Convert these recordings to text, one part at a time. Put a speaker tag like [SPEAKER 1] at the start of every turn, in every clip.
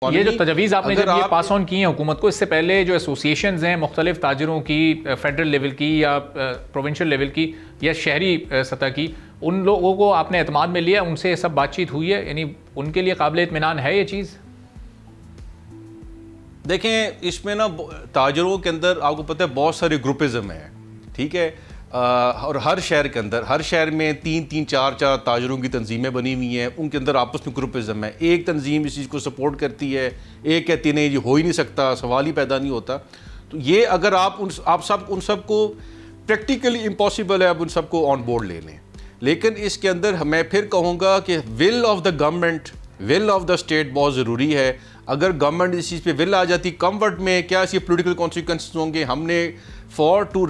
[SPEAKER 1] ये जो तजवीज़ आपने जब ये पास ऑन की है हुकूमत को, इससे पहले जो एसोसिएशंस हैं मुख्तलिफ ताजरों की, फेडरल लेवल की या प्रोविंशियल लेवल की या शहरी सतह की, उन लोगों को आपने एतमाद में लिया, उनसे सब बातचीत हुई है, यानी उनके लिए काबिल इत्मीनान है ये चीज़?
[SPEAKER 2] देखें, इसमें ना ताजरों के अंदर आपको पता है बहुत सारे ग्रुपिज़म हैं, ठीक है। और हर शहर के अंदर, हर शहर में 3-3, 4-4 ताजरों की तंजीमें बनी हुई हैं, उनके अंदर आपस में ग्रुपिज़म है। एक तंजीम इस चीज़ को सपोर्ट करती है, एक कहती नहीं ये हो ही नहीं सकता, सवाल ही पैदा नहीं होता। तो ये अगर आप उन सब को प्रैक्टिकली इम्पॉसिबल है, अब उन सबको ऑन बोर्ड ले लें। लेकिन इसके अंदर मैं फिर कहूँगा कि will of the government, will of the state बहुत ज़रूरी है। अगर गवर्नमेंट इस चीज़ पे विल आ जाती, कम वर्ड में क्या इसके पॉलिटिकल कॉन्सिक्वेंसेस होंगे, हमने for to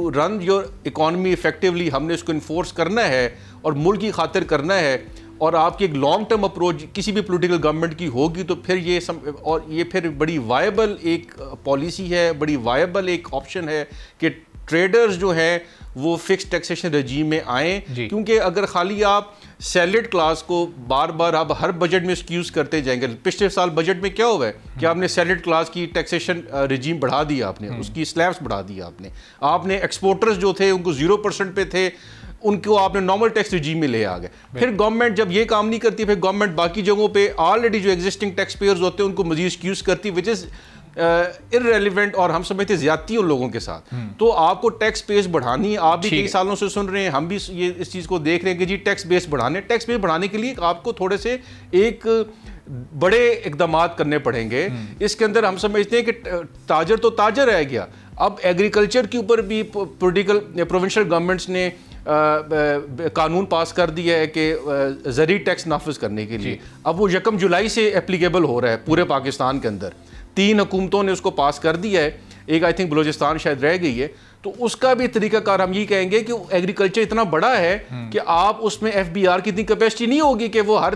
[SPEAKER 2] run your economy effectively हमने इसको इन्फोर्स करना है और मुल्क की खातिर करना है, और आपकी एक लॉन्ग टर्म अप्रोच किसी भी पॉलिटिकल गवर्नमेंट की होगी, तो फिर ये फिर बड़ी वायबल एक पॉलिसी है, बड़ी वायबल एक ऑप्शन है कि ट्रेडर्स जो हैं वो फिक्स टैक्सेशन रजीम में आएँ। क्योंकि अगर खाली आप सैलरीड क्लास को बार बार आप हर बजट में एक्सक्यूज़ करते जाएंगे, पिछले साल बजट में क्या हुआ है कि आपने सैलरीड क्लास की टैक्सेशन रजीम बढ़ा दिया, आपने उसकी स्लैब्स बढ़ा दिया, आपने एक्सपोर्टर्स जो थे उनको 0% पे थे, उनको आपने नॉर्मल टैक्स रजीम में ले आ गए। फिर गवर्नमेंट जब ये काम नहीं करती, फिर गवर्नमेंट बाकी जगहों पे ऑलरेडी जो एग्जिस्टिंग टैक्स पेयर्स होते हैं उनको मजीद एक्सक्यूज़ करती, विच इज़ इररेलेवेंट, और हम समझते ज्यादती उन लोगों के साथ। तो आपको टैक्स बेस बढ़ानी, आप भी कई सालों से सुन रहे हैं, हम भी ये इस चीज़ को देख रहे हैं कि जी टैक्स बेस बढ़ाने के लिए आपको थोड़े से एक बड़े इकदाम करने पड़ेंगे। इसके अंदर हम समझते हैं कि ताजर तो ताजर रह गया, अब एग्रीकल्चर के ऊपर भी प्रोविंशियल गवर्नमेंट्स ने कानून पास कर दिया है कि ज़री टैक्स नाफिज करने के लिए। अब वो 1 जुलाई से एप्लीकेबल हो रहा है पूरे पाकिस्तान के अंदर। 3 हुकूमतों ने उसको पास कर दिया है, एक आई थिंक बलूचिस्तान शायद रह गई है। तो उसका भी तरीकाकार हम ये कहेंगे कि एग्रीकल्चर इतना बड़ा है कि आप उसमें FBR की इतनी कैपेसिटी नहीं होगी कि वो हर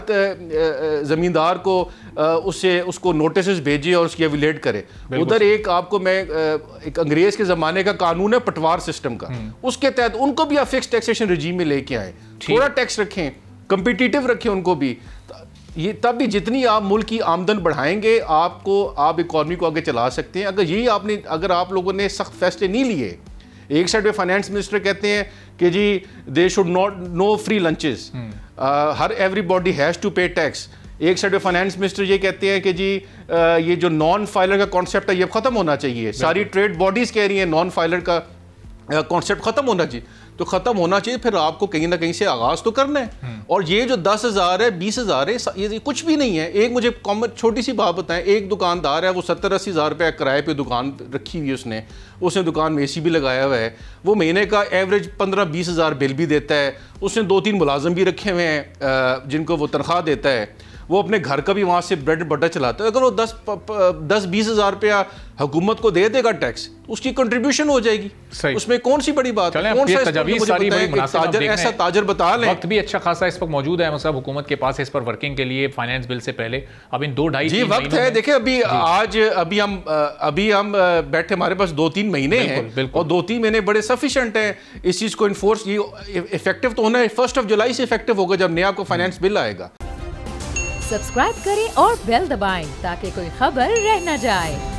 [SPEAKER 2] ज़मींदार को उसको नोटिस भेजे और उसकी एविलेट करे। उधर एक आपको मैं एक अंग्रेज़ के ज़माने का कानून है पटवार सिस्टम का, उसके तहत उनको भी आप फिक्स टैक्सेशन रजीम में लेके आए, थोड़ा टैक्स रखें, कंपिटिटिव रखें उनको भी। ये तब भी जितनी आप मुल्क की आमदन बढ़ाएंगे आप इकॉनमी को आगे चला सकते हैं। अगर आप लोगों ने सख्त फैसले नहीं लिए, एक साइड पे फाइनेंस मिनिस्टर कहते हैं कि जी they should not no free lunches, हर everybody has to pay tax. एक साइड पे फाइनेंस मिनिस्टर ये कहते हैं कि जी ये जो नॉन फाइलर का कॉन्सेप्ट है ये ख़त्म होना चाहिए। सारी ट्रेड बॉडीज़ कह रही हैं नॉन फाइलर का कॉन्सेप्ट ख़त्म होना चाहिए। तो ख़त्म होना चाहिए, फिर आपको कहीं ना कहीं से आगाज़ तो करना है। और ये जो 10,000 है, 20,000 है, ये कुछ भी नहीं है। एक मुझे छोटी सी बात बताएं, एक दुकानदार है, वो 70-80 हज़ार रुपये किराए पे दुकान रखी हुई है, उसने दुकान में AC भी लगाया हुआ है, वो महीने का एवरेज 15-20 हज़ार बिल भी देता है, उसने 2-3 मुलाजिम भी रखे हुए हैं जिनको वो तनख्वाह देता है, वो अपने घर का भी वहाँ से ब्रेड बटर चलाता है। अगर वो 10-20 हज़ार रुपया हुकूमत को दे देगा टैक्स, उसकी कंट्रीब्यूशन हो जाएगी, उसमें कौन सी बड़ी बात है? ऐसा ताजर बता लें।
[SPEAKER 1] वक्त भी अच्छा खासा इस वक्त मौजूद है मतलब हुकूमत के पास इस पर वर्किंग के लिए, फाइनेंस बिल से पहले। अब इन 2-2.5
[SPEAKER 2] वक्त है। देखिए अभी हम बैठे, हमारे पास 2-3 महीने हैं, और 2-3 महीने बड़े सफिशिएंट हैं इस चीज़ को इन्फोर्स। ये इफेक्टिव तो होना है 1 जुलाई से इफेक्टिव होगा जब नया आपको फाइनेंस बिल आएगा।
[SPEAKER 3] सब्सक्राइब करें और बेल दबाएं ताकि कोई खबर रह न जाए।